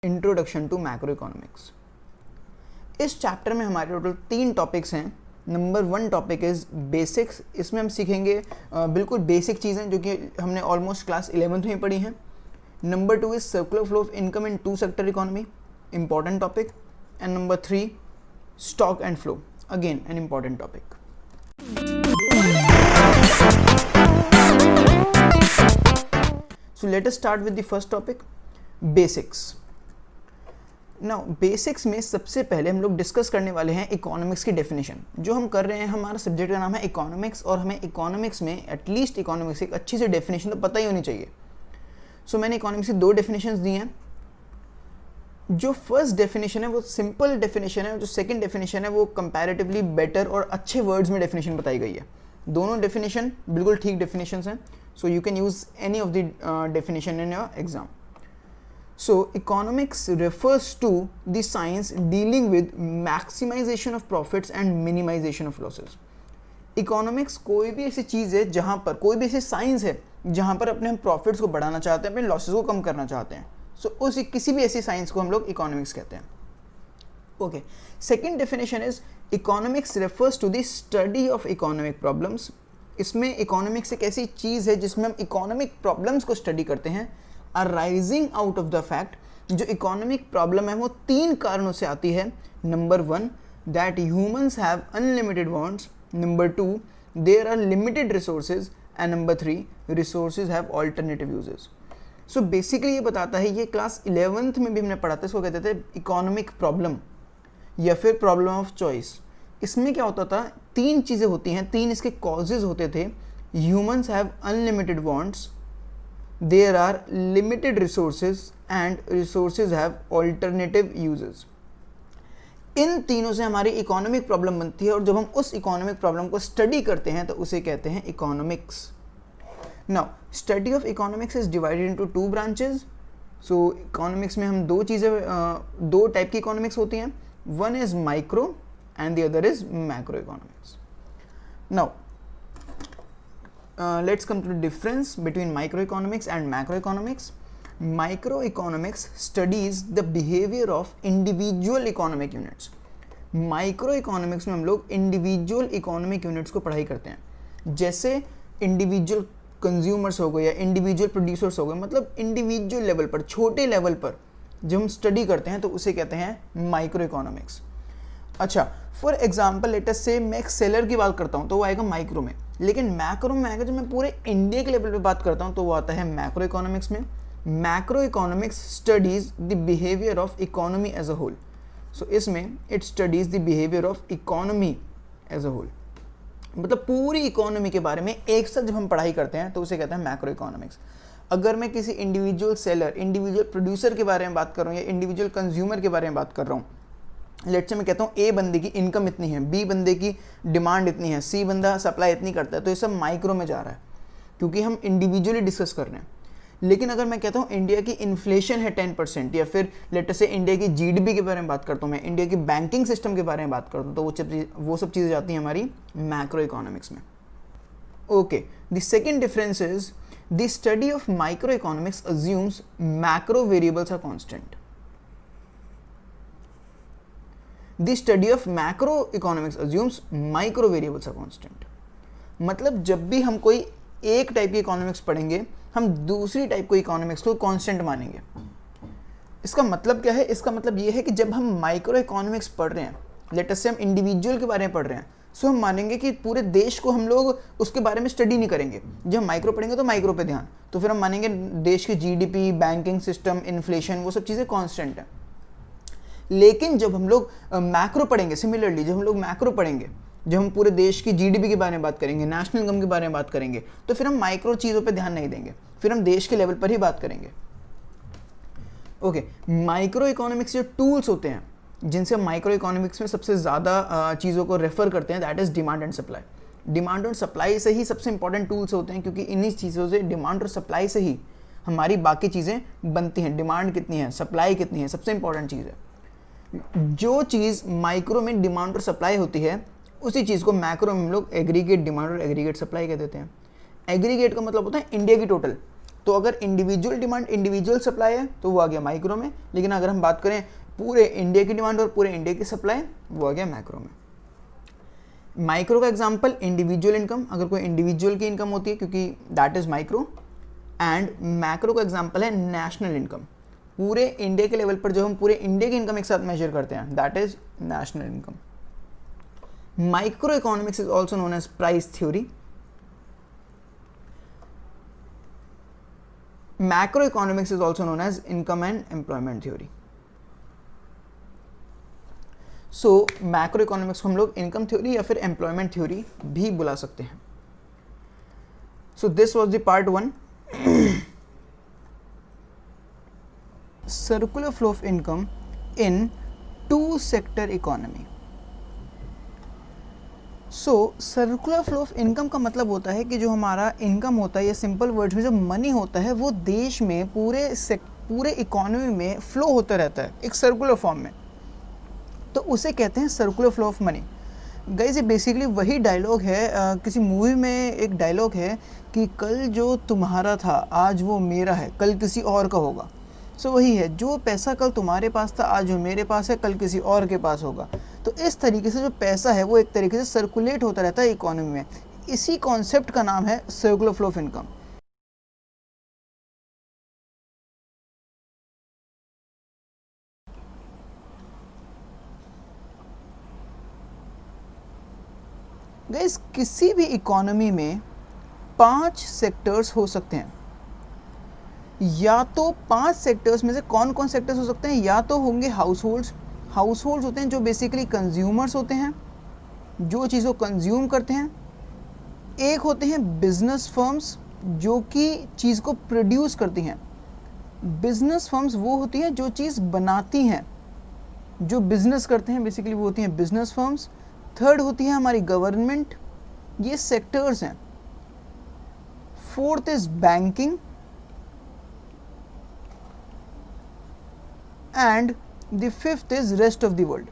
Introduction to macroeconomics. इस chapter में हमारे टोटल 3 टॉपिक्स हैं। Number 1 topic is basics. इसमें हम सीखेंगे बिल्कुल बेसिक चीज़ें जो कि हमने ऑलमोस्ट क्लास 11th में पढ़ी हैं। Number 2 is circular flow of income in 2 sector economy, important topic. And number 3 stock and flow, again an important topic. So let us start with the first topic, basics. Now basics में सबसे पहले हम लोग discuss करने वाले हैं economics की definition. जो हम कर रहे हैं, हमारा सब्जेक्ट का नाम है इकोनॉमिक्स और हमें इकोनॉमिक्स में एटलीस्ट इकोनॉमिक्स एक अच्छी सी डेफिनेशन तो पता ही होनी चाहिए। सो मैंने इकोनॉमिक्स की 2 डेफिनेशंस दी हैं। जो फर्स्ट डेफिनेशन है वो सिंपल डेफिनेशन है, जो सेकंड डेफिनेशन है वो कंपैरेटिवली बेटर और अच्छे वर्ड्स में डेफिनेशन बताई गई है। दोनों डेफिनेशन बिल्कुल ठीक डेफिनेशंस हैं, so you can use any of the definition in your exam. So economics refers to the science dealing with maximization of profits and minimization of losses. Economics कोई भी ऐसी चीज़ है जहाँ पर, कोई भी ऐसी साइंस है जहाँ पर अपने हम प्रॉफिट्स को बढ़ाना चाहते हैं, अपने लॉसेस को कम करना चाहते हैं। सो उस किसी भी ऐसी साइंस को हम लोग इकोनॉमिक्स कहते हैं। Okay, second definition is economics refers to the study of economic problems. इसमें इकोनॉमिक्स एक ऐसी चीज़ है जिसमें हम इकोनॉमिक प्रॉब्लम्स को स्टडी करते हैं, arising out of the fact. जो इकोनॉमिक प्रॉब्लम है वो 3 कारणों से आती है। नंबर 1 that humans have unlimited wants, number 2 there are limited resources, and number 3 resources have alternative uses. So basically ये बताता है, ये क्लास 11th में भी हमने पढ़ा था, इसको कहते थे इकोनॉमिक प्रॉब्लम या फिर प्रॉब्लम ऑफ चॉइस। इसमें क्या होता था, 3 चीज़ें होती हैं, 3 इसके कॉजेज होते थे। Humans have unlimited wants, there are limited resources and resources have alternative uses. इन तीनों से हमारी इकोनॉमिक प्रॉब्लम बनती है और जब हम उस इकोनॉमिक प्रॉब्लम को स्टडी करते हैं तो उसे कहते हैं economics. Now study of economics is divided into 2 branches. So economics में हम 2 टाइप की इकोनॉमिक्स होती हैं। One is micro and the other is macroeconomics. Now let's come to the difference between microeconomics and macroeconomics. Microeconomics studies the behavior of individual economic units. Microeconomics में हम लोग individual economic units को पढ़ाई करते हैं, जैसे individual consumers हो गए या individual producers हो गए, मतलब individual level पर, छोटे level पर जब हम स्टडी करते हैं तो उसे कहते हैं माइक्रोइकोनॉमिक्स। अच्छा, फॉर एग्जाम्पल लेट अस से मैं एक सेलर की बात करता हूँ तो वो आएगा माइक्रो में, लेकिन मैक्रो में आएगा जब मैं पूरे इंडिया के लेवल पे बात करता हूँ तो वो आता है मैक्रो इकोनॉमिक्स में। Macroeconomics studies the behaviour of economy as a whole. So इसमें it studies the behaviour of economy as a whole, मतलब पूरी इकोनॉमी के बारे में एक साथ जब हम पढ़ाई करते हैं तो उसे कहते हैं मैक्रो इकोनॉमिक्स। अगर मैं किसी इंडिविजुअल सेलर, इंडिविजुअल प्रोड्यूसर के बारे में बात कर रहा हूँ या इंडिविजुअल कंज्यूमर के बारे में बात कर रहा हूँ, लेट्स से मैं कहता हूँ ए बंदे की इनकम इतनी है, बी बंदे की डिमांड इतनी है, सी बंदा सप्लाई इतनी करता है, तो ये सब माइक्रो में जा रहा है क्योंकि हम इंडिविजुअली डिस्कस कर रहे हैं। लेकिन अगर मैं कहता हूँ इंडिया की इन्फ्लेशन है 10% या फिर लेट्स से इंडिया की जीडीपी के बारे में बात करता हूँ, मैं इंडिया की बैंकिंग सिस्टम के बारे में बात करता हूँ, तो वो सब चीज़ें जाती हैं हमारी मैक्रो इकोनॉमिक्स में। Okay, the second difference is the study of microeconomics assumes macro variables are constant. The study of macroeconomics assumes micro variables are constant. मतलब जब भी हम कोई एक टाइप की इकोनॉमिक्स पढ़ेंगे, हम दूसरी टाइप को इकोनॉमिक्स को कांस्टेंट मानेंगे। इसका मतलब क्या है? इसका मतलब ये है कि जब हम माइक्रो इकोनॉमिक्स पढ़ रहे हैं, लेट अस से हम इंडिविजुअल के बारे में पढ़ रहे हैं, सो हम मानेंगे कि पूरे देश को हम लोग उसके बारे में स्टडी नहीं करेंगे। जब हम माइक्रो पढ़ेंगे तो माइक्रो पे ध्यान, तो फिर हम मानेंगे देश की जीडीपी, बैंकिंग सिस्टम, इन्फ्लेशन, वो सब चीज़ें कॉन्स्टेंट हैं। लेकिन जब हम लोग मैक्रो पढ़ेंगे, सिमिलरली जब हम लोग मैक्रो पढ़ेंगे, जब हम पूरे देश की जीडीपी के बारे में बात करेंगे, नेशनल इनकम के बारे में बात करेंगे, तो फिर हम माइक्रो चीज़ों पे ध्यान नहीं देंगे, फिर हम देश के लेवल पर ही बात करेंगे। ओके, माइक्रो इकोनॉमिक्स जो टूल्स होते हैं जिनसे हम माइक्रो इकोनॉमिक्स में सबसे ज़्यादा चीज़ों को रेफर करते हैं, that is demand and supply. Demand और सप्लाई से ही सबसे इंपॉर्टेंट टूल्स होते हैं, क्योंकि इन्हीं चीज़ों से, डिमांड और सप्लाई से ही हमारी बाकी चीज़ें बनती हैं। डिमांड कितनी है, सप्लाई कितनी है, सबसे इंपॉर्टेंट चीज़ है। जो चीज़ माइक्रो में डिमांड और सप्लाई होती है, उसी चीज़ को मैक्रो में हम लोग एग्रीगेट डिमांड और एग्रीगेट सप्लाई कह देते हैं। एग्रीगेट का मतलब होता है इंडिया की टोटल, तो अगर इंडिविजुअल डिमांड इंडिविजुअल सप्लाई है तो वो आ गया माइक्रो में, लेकिन अगर हम बात करें पूरे इंडिया की डिमांड और पूरे इंडिया की सप्लाई, वो आ गया मैक्रो में। माइक्रो का एग्जांपल इंडिविजुअल इनकम, अगर कोई इंडिविजुअल की इनकम होती है क्योंकि that is micro, and macro का एग्जांपल है नेशनल इनकम, पूरे इंडिया के लेवल पर जो हम पूरे इंडिया की इनकम एक साथ मेजर करते हैं, that is national income. Microeconomics is also known as price theory. Macroeconomics is also known as income and employment theory. So macroeconomics को हम लोग इनकम थ्योरी या फिर एम्प्लॉयमेंट थ्योरी भी बुला सकते हैं। So this was the part 1, circular flow of income in 2 sector economy. So circular flow of income का मतलब होता है कि जो हमारा इनकम होता है, या सिंपल वर्ड्स में जो मनी होता है, वो देश में पूरे इकोनॉमी में फ्लो होता रहता है एक सर्कुलर फॉर्म में, तो उसे कहते हैं circular flow of money. Guys ये बेसिकली वही डायलॉग है, किसी मूवी में एक डायलॉग है कि कल जो तुम्हारा था आज वो मेरा है, कल किसी और का होगा। सो वही है, जो पैसा कल तुम्हारे पास था आज जो मेरे पास है कल किसी और के पास होगा। तो इस तरीके से जो पैसा है वो एक तरीके से सर्कुलेट होता रहता है इकोनॉमी में। इसी कॉन्सेप्ट का नाम है circular flow of income. Guys किसी भी इकोनॉमी में 5 सेक्टर्स हो सकते हैं, या तो 5 सेक्टर्स में से कौन कौन सेक्टर्स हो सकते हैं, या तो होंगे हाउस होल्ड्स होते हैं जो बेसिकली कंज्यूमर्स होते हैं, जो चीज़ को कंज्यूम करते हैं। एक होते हैं बिजनेस फर्म्स जो कि चीज़ को प्रोड्यूस करती हैं। बिजनेस फर्म्स वो होती हैं जो चीज़ बनाती हैं, जो बिजनेस करते हैं, बेसिकली वो होती हैं बिजनेस फर्म्स। थर्ड होती है हमारी गवर्नमेंट, ये सेक्टर्स हैं। Fourth is banking, and the fifth is rest of the world.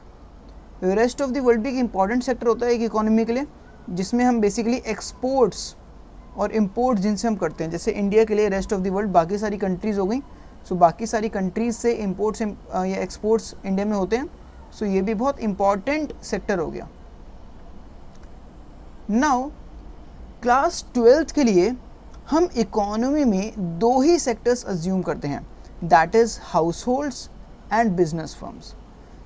Rest of the world भी एक इंपॉर्टेंट सेक्टर होता है एक इकोनॉमी के लिए, जिसमें हम बेसिकली एक्सपोर्ट्स और इंपोर्ट्स जिनसे हम करते हैं, जैसे इंडिया के लिए रेस्ट ऑफ द वर्ल्ड बाकी सारी कंट्रीज़ हो गई। सो बाकी सारी कंट्रीज़ से इंपोर्ट्स या एक्सपोर्ट्स इंडिया में होते हैं। सो ये भी बहुत इंपॉर्टेंट सेक्टर हो गया। नाउ क्लास 12th के लिए हम इकोनॉमी में 2 ही सेक्टर्स अज्यूम करते हैं, that is house holds and business firms.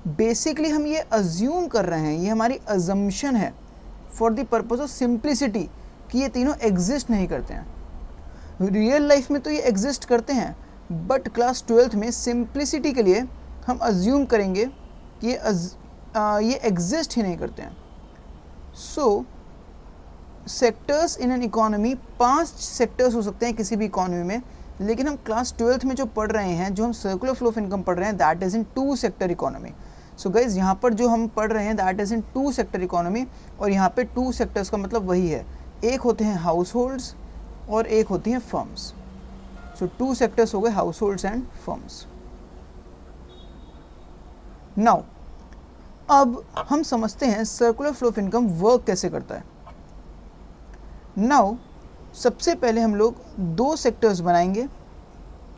Basically हम ये अज्यूम कर रहे हैं, ये हमारी अजम्पशन है for the purpose of simplicity कि ये तीनों एग्जिस्ट नहीं करते हैं। रियल लाइफ में तो ये एग्जिस्ट करते हैं, बट क्लास 12th में सिंप्लिसिटी के लिए हम अज्यूम करेंगे कि ये एग्जिस्ट ही नहीं करते हैं। So sectors in an economy 5 sectors हो सकते हैं किसी भी इकोनॉमी में, लेकिन हम क्लास 12th में जो पढ़ रहे हैं, जो हम सर्कुलर फ्लो ऑफ इनकम पढ़ रहे हैं, that is in 2 sector economy. So guys यहाँ पर जो हम पढ़ रहे हैं that is in 2 sector economy, और यहाँ पे 2 सेक्टर्स का मतलब वही है, एक होते हैं हाउस होल्ड्स और एक होती हैं फर्म्स। सो 2 सेक्टर्स हो गए house holds and firms. Now अब हम समझते हैं circular flow of income work कैसे करता है। नाउ सबसे पहले हम लोग 2 सेक्टर्स बनाएंगे।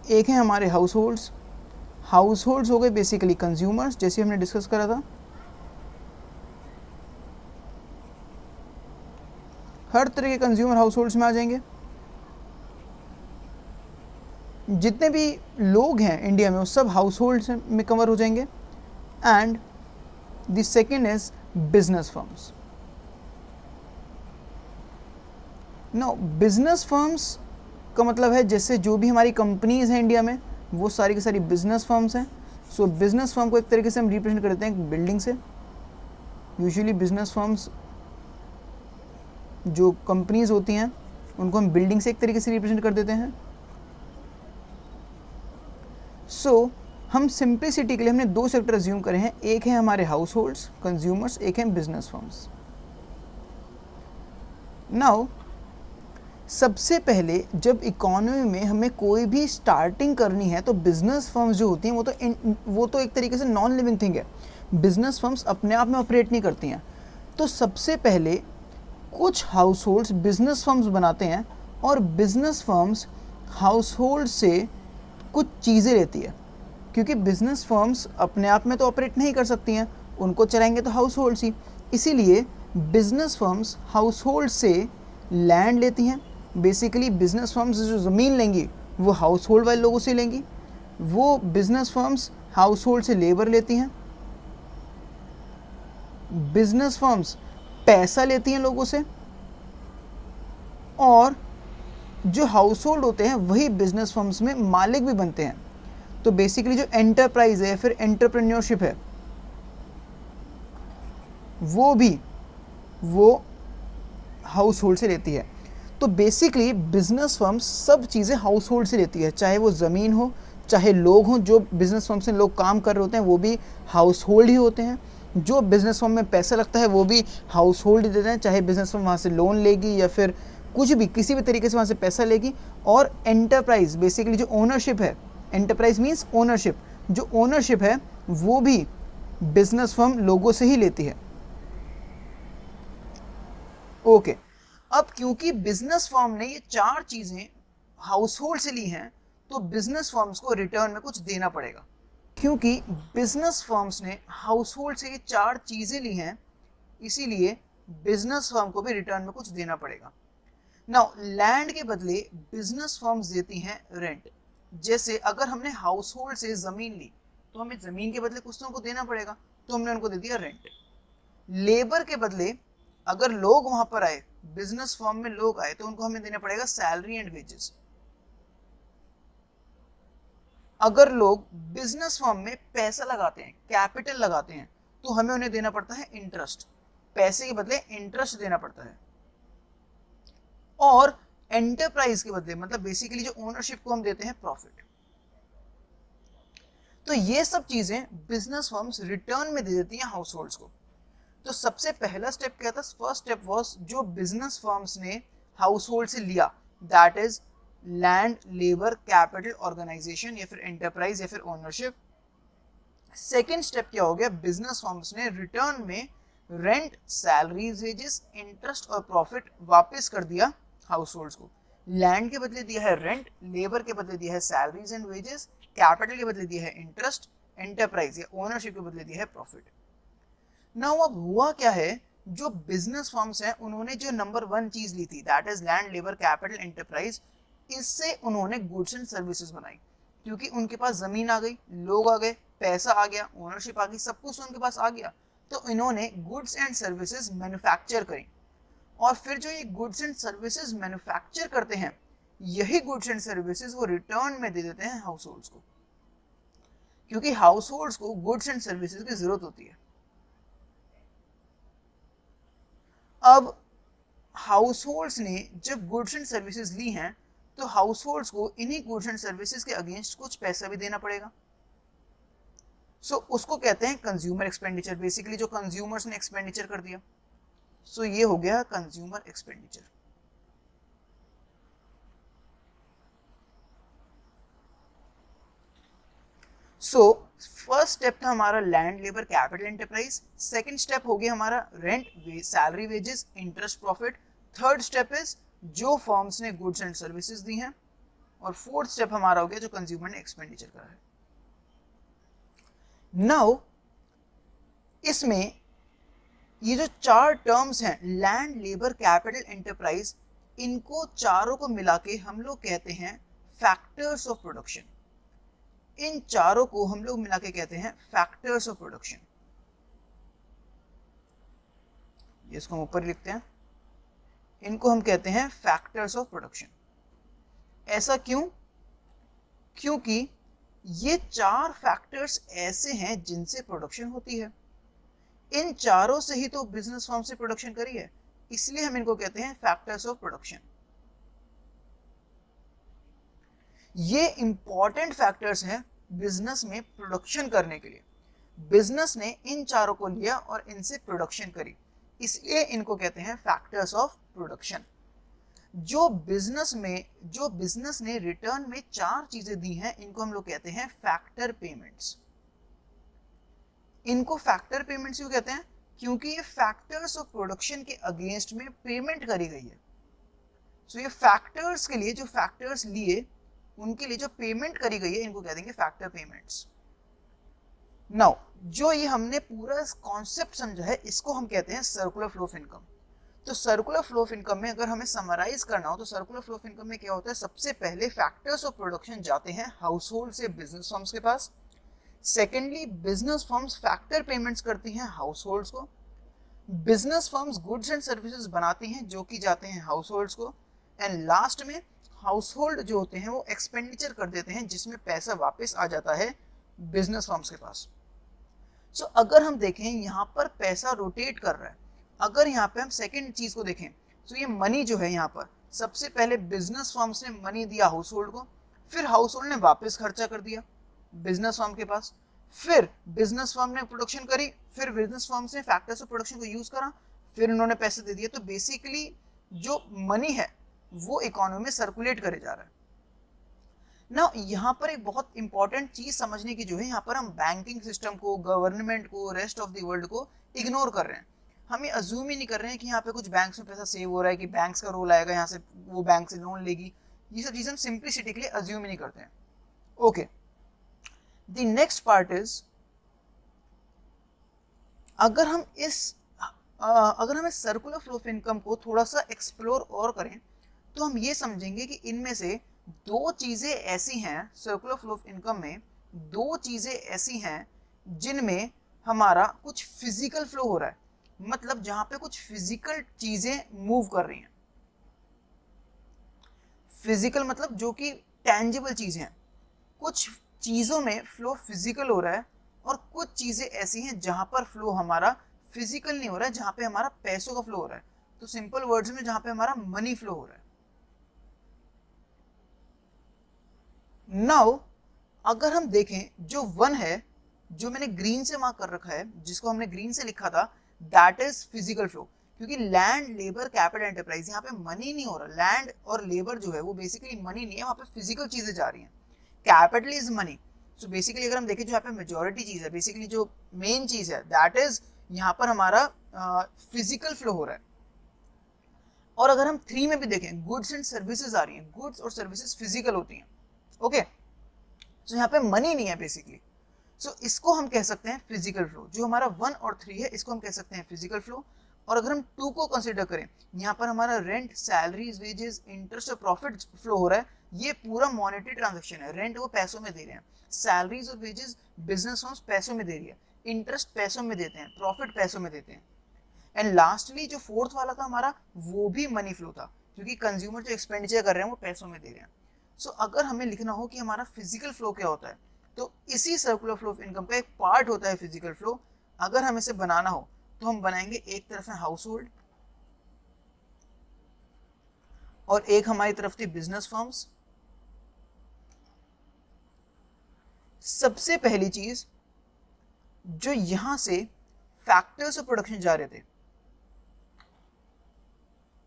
एक है हमारे हाउस होल्ड्स हो गए बेसिकली कंज्यूमर्स, जैसे हमने डिस्कस करा था। हर तरह के कंज्यूमर हाउस होल्ड्स में आ जाएंगे। जितने भी लोग हैं इंडिया में वो सब हाउस होल्ड्स में कवर हो जाएंगे। And the second is business firms. No business firms का मतलब है जैसे जो भी हमारी कंपनीज हैं इंडिया में वो सारी की सारी बिजनेस फर्म्स हैं। सो बिजनेस फर्म को एक तरीके से हम रिप्रेजेंट करते हैं बिल्डिंग से। यूजुअली बिजनेस फर्म्स जो कंपनीज होती हैं उनको हम बिल्डिंग से एक तरीके से रिप्रेजेंट कर देते हैं। सो हम सिंप्लिसिटी के लिए हमने 2 सेक्टर अज्यूम करे हैं, एक है हमारे हाउस होल्ड्स कंज्यूमर्स, एक है बिजनेस फर्म्स। नाउ सबसे पहले जब इकोनॉमी में हमें कोई भी स्टार्टिंग करनी है तो बिजनेस फर्म्स जो होती हैं वो तो एक तरीके से नॉन लिविंग थिंग है। बिजनेस फर्म्स अपने आप में ऑपरेट नहीं करती हैं। तो सबसे पहले कुछ हाउस होल्ड्स बिजनेस फर्म्स बनाते हैं और बिजनेस फर्म्स हाउस होल्ड से कुछ चीज़ें लेती है, क्योंकि बिजनेस फर्म्स अपने आप में तो ऑपरेट नहीं कर सकती हैं, उनको चलाएंगे तो हाउस होल्ड ही। इसीलिए बिजनेस फर्म्स हाउस होल्ड से लैंड लेती हैं। बेसिकली बिजनेस फर्म्स जो ज़मीन लेंगी वो हाउस होल्ड वाले लोगों से लेंगी, वो बिजनेस फर्म्स हाउस होल्ड से लेबर लेती हैं। बिजनेस फर्म्स पैसा लेती हैं लोगों से, और जो हाउस होल्ड होते हैं वही बिजनेस फर्म्स में मालिक भी बनते हैं। तो बेसिकली जो एंटरप्राइज है, फिर एंटरप्रेन्योरशिप है, वो हाउस होल्ड से लेती है। तो बेसिकली बिजनेस फर्म्स सब चीज़ें हाउस होल्ड से लेती है, चाहे वो ज़मीन हो, चाहे लोग हों। जो बिजनेस फर्म से लोग काम कर रहे होते हैं वो भी हाउस होल्ड ही होते हैं। जो बिजनेस फर्म में पैसा लगता है वो भी हाउस होल्ड ही देते हैं, चाहे बिजनेस फर्म वहाँ से लोन लेगी या फिर कुछ भी किसी भी तरीके से वहाँ से पैसा लेगी। और एंटरप्राइज बेसिकली जो ओनरशिप है, एंटरप्राइज मीन्स ओनरशिप, जो ओनरशिप है वो भी बिजनेस फर्म लोगों से ही लेती है। ओके, अब क्योंकि बिजनेस फर्म ने ये चार चीजें हाउस होल्ड से ली हैं, तो बिजनेस फर्म्स को रिटर्न में कुछ देना पड़ेगा। क्योंकि बिजनेस फर्म्स ने हाउस होल्ड से ये चार चीजें ली हैं, इसीलिए बिजनेस फर्म को भी रिटर्न में कुछ देना पड़ेगा। नाउ लैंड के बदले बिजनेस फर्म्स देती हैं रेंट। जैसे अगर हमने हाउस होल्ड से जमीन ली तो हमें जमीन के बदले कुछ तो उनको देना पड़ेगा, तो हमने उनको दे दिया रेंट। लेबर के बदले अगर लोग वहां पर आए, बिजनेस फर्म में लोग आए, तो उनको हमें देना पड़ेगा सैलरी एंड वेजेस। अगर लोग बिजनेस फर्म में पैसा लगाते हैं, कैपिटल लगाते हैं, तो हमें उन्हें देना पड़ता है इंटरेस्ट। पैसे के बदले इंटरेस्ट देना पड़ता है। और एंटरप्राइज के बदले मतलब बेसिकली जो ओनरशिप को हम देते हैं प्रॉफिट। तो ये सब चीजें बिजनेस फर्म्स रिटर्न में दे देती हैं हाउस होल्ड्स को। तो सबसे पहला स्टेप क्या था? फर्स्ट स्टेप वाज जो बिजनेस फर्म्स ने हाउस होल्ड से लिया, that is land, labour, capital, organisation या फिर एंटरप्राइज या फिर ओनरशिप। सेकेंड स्टेप क्या हो गया? बिजनेस फर्म्स ने रिटर्न में रेंट, सैलरीज, वेजेस, इंटरेस्ट और प्रॉफिट वापस कर दिया हाउस होल्ड्स को। लैंड के बदले दिया है रेंट, लेबर के बदले दिया है सैलरीज एंड वेजेस, कैपिटल के बदले दिया है इंटरेस्ट, एंटरप्राइज या ओनरशिप के बदले दिया है प्रॉफिट। नाउ अब हुआ क्या है, जो बिजनेस फर्म्स हैं उन्होंने जो नंबर 1 चीज ली थी, that is land, labour, capital, enterprise, इससे उन्होंने गुड्स एंड सर्विसेज बनाई। क्योंकि उनके पास जमीन आ गई, लोग आ गए, पैसा आ गया, ओनरशिप आ गई, सब कुछ उनके पास आ गया, तो इन्होंने गुड्स एंड सर्विसेज मैन्युफैक्चर करी। और फिर जो ये गुड्स एंड सर्विसेज मैन्युफैक्चर करते हैं, यही गुड्स एंड सर्विसेज वो रिटर्न में दे देते हैं हाउस होल्ड्स को, क्योंकि हाउस होल्ड्स को गुड्स एंड सर्विसेज की जरूरत होती है। अब हाउस होल्ड्स ने जब गुड्स एंड सर्विसेज ली हैं, तो हाउस होल्ड्स को इन्हीं गुड्स एंड सर्विसेज के अगेंस्ट कुछ पैसा भी देना पड़ेगा। सो उसको कहते हैं कंज्यूमर एक्सपेंडिचर। बेसिकली जो कंज्यूमर्स ने एक्सपेंडिचर कर दिया, सो ये हो गया consumer expenditure. So first step था हमारा land, labour, capital, enterprise. Second step हो गया हमारा rent, salary, wages, interest, profit. Third step is जो फर्म्स ने गुड्स एंड सर्विसेज दी हैं। और फोर्थ स्टेप हमारा हो गया जो कंज्यूमर ने एक्सपेंडिचर करा है। नाउ इसमें ये जो चार टर्म्स हैं, लैंड, लेबर, कैपिटल, एंटरप्राइज, इनको चारों को मिला के हम लोग कहते हैं फैक्टर्स ऑफ प्रोडक्शन। इन चारों को हम लोग मिला के कहते हैं फैक्टर्स ऑफ प्रोडक्शन। इसको हम ऊपर लिखते हैं, इनको हम कहते हैं फैक्टर्स ऑफ प्रोडक्शन। ऐसा क्यों? क्योंकि ये चार फैक्टर्स ऐसे हैं जिनसे प्रोडक्शन होती है। इन चारों से ही तो बिजनेस फर्म से प्रोडक्शन करी है, इसलिए हम इनको कहते हैं फैक्टर्स ऑफ प्रोडक्शन। ये इंपॉर्टेंट फैक्टर्स हैं बिजनेस में प्रोडक्शन करने के लिए। बिजनेस ने इन चारों को लिया और इनसे प्रोडक्शन करी, इसलिए इनको कहते हैं फैक्टर्स ऑफ प्रोडक्शन। जो बिजनेस ने रिटर्न में चार चीजें दी हैं, इनको हम लोग कहते हैं फैक्टर पेमेंट्स। इनको फैक्टर पेमेंट्स क्यों कहते हैं? क्योंकि ये फैक्टर्स ऑफ प्रोडक्शन के अगेंस्ट में पेमेंट करी गई है। सो ये फैक्टर्स के लिए जो फैक्टर्स लिए उनके लिए जो पेमेंट करी गई है इनको कह देंगे फैक्टर पेमेंट्स। नाउ जो ये हमने पूरा कॉन्सेप्ट समझा है इसको हम कहते हैं सर्कुलर फ्लो ऑफ इनकम। तो सर्कुलर फ्लो ऑफ इनकम में अगर हमें समराइज करना हो तो सर्कुलर फ्लो ऑफ इनकम में क्या होता है, सबसे पहले फैक्टर्स ऑफ प्रोडक्शन जाते हैं हाउस होल्ड से बिजनेस फर्म्स के पास। Secondly business firms factor payments करती हैं हाउस होल्ड्स को। Business firms goods and services बनाती हैं जो कि जाते हैं हाउस होल्ड्स को। एंड लास्ट में हाउस होल्ड जो होते हैं वो एक्सपेंडिचर कर देते हैं जिसमें पैसा वापस आ जाता है बिजनेस फर्म्स के पास। सो अगर हम देखें यहाँ पर पैसा रोटेट कर रहा है, अगर यहाँ पे हम सेकेंड चीज को देखें तो ये मनी जो है यहाँ पर सबसे पहले बिजनेस फर्म्स ने मनी दिया हाउस होल्ड को, फिर हाउस होल्ड ने वापस खर्चा कर दिया बिजनेस फर्म के पास, फिर बिजनेस फर्म ने प्रोडक्शन करी, फिर बिजनेस फर्म्स ने फैक्टर्स ऑफ प्रोडक्शन को यूज करा, फिर उन्होंने पैसे दे दिए। तो बेसिकली जो मनी है वो इकोनॉमी में सर्कुलेट करे जा रहा है ना। यहाँ पर एक बहुत इंपॉर्टेंट चीज समझने की जो है, यहाँ पर हम बैंकिंग सिस्टम को, गवर्नमेंट को, रेस्ट ऑफ द वर्ल्ड को इग्नोर कर रहे हैं। हम ये अज्यूम ही नहीं कर रहे हैं कि यहाँ पे कुछ बैंक्स में पैसा सेव हो रहा है, कि बैंक्स का रोल आएगा यहाँ से, वो बैंक से लोन लेगी। ये सब चीजें हम सिंप्लिसिटी के लिए अज्यूम ही नहीं करते हैं। Okay, the next part is अगर हम इस सर्कुलर फ्लो ऑफ इनकम को थोड़ा सा एक्सप्लोर और करें तो हम ये समझेंगे कि इनमें से दो चीजें ऐसी हैं, सर्कुलर फ्लो ऑफ इनकम में दो चीजें ऐसी हैं जिनमें हमारा कुछ फिजिकल फ्लो हो रहा है, मतलब जहां पे कुछ फिजिकल चीजें मूव कर रही हैं। फिजिकल मतलब जो कि टेंजिबल चीजें हैं। कुछ चीजों में फ्लो फिजिकल हो रहा है और कुछ चीजें ऐसी हैं जहां पर फ्लो हमारा फिजिकल नहीं हो रहा है, जहां पे हमारा पैसों का फ्लो हो रहा है। तो सिंपल वर्ड्स में जहां पे हमारा मनी फ्लो हो रहा है। नाउ अगर हम देखें जो वन है, जो मैंने ग्रीन से मार्क कर रखा है, जिसको हमने ग्रीन से लिखा था, दैट इज फिजिकल फ्लो। क्योंकि लैंड, लेबर, कैपिटल, एंटरप्राइज, यहाँ पे मनी नहीं हो रहा। लैंड और लेबर जो है वो बेसिकली मनी नहीं है, वहां पे फिजिकल चीजें जा रही हैं। Capital is money. So basically अगर हम देखें जो यहाँ पे मेजोरिटी चीज है, बेसिकली जो मेन चीज है, दैट इज यहाँ पर हमारा फिजिकल फ्लो हो रहा है। और अगर हम 3 में भी देखें, गुड्स एंड सर्विसेज आ रही हैं। गुड्स और सर्विसेज फिजिकल होती हैं। ओके, सो यहाँ पे मनी नहीं है बेसिकली। सो इसको हम कह सकते हैं फिजिकल फ्लो। जो हमारा 1 और 3 है इसको हम कह सकते हैं फिजिकल फ्लो। और अगर हम 2 को कंसिडर करें, यहाँ पर हमारा रेंट, सैलरीज, वेजेस, इंटरेस्ट और प्रॉफिट फ्लो हो रहा है। ये पूरा मॉनेटरी ट्रांजैक्शन है। रेंट वो पैसों में दे रहे हैं, सैलरीज और वेजेस बिजनेस फर्म्स पैसों में दे रही है, इंटरेस्ट पैसों में देते हैं, प्रॉफिट पैसों में देते हैं। एंड लास्टली जो फोर्थ वाला था हमारा, वो भी मनी फ्लो था, क्योंकि कंज्यूमर जो एक्सपेंडिचर कर रहे हैं वो पैसों में दे रहे हैं। सो अगर हमें लिखना हो कि हमारा फिजिकल फ्लो क्या होता है, तो इसी सर्कुलर फ्लो ऑफ इनकम का एक पार्ट होता है फिजिकल फ्लो। अगर हमें इसे बनाना हो तो हम बनाएंगे, एक तरफ है हाउस होल्ड और एक हमारी तरफ थी बिजनेस फर्म्स। सबसे पहली चीज, जो यहां से फैक्टर्स ऑफ प्रोडक्शन जा रहे थे,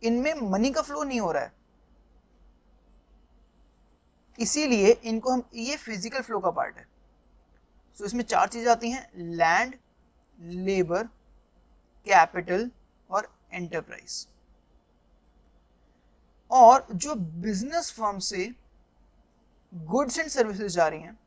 इनमें मनी का फ्लो नहीं हो रहा है, इसीलिए इनको हम, ये फिजिकल फ्लो का पार्ट है। सो इसमें 4 चीजें आती हैं, लैंड, लेबर, कैपिटल और एंटरप्राइज। और जो बिजनेस फर्म से गुड्स एंड सर्विसेज जा रही हैं,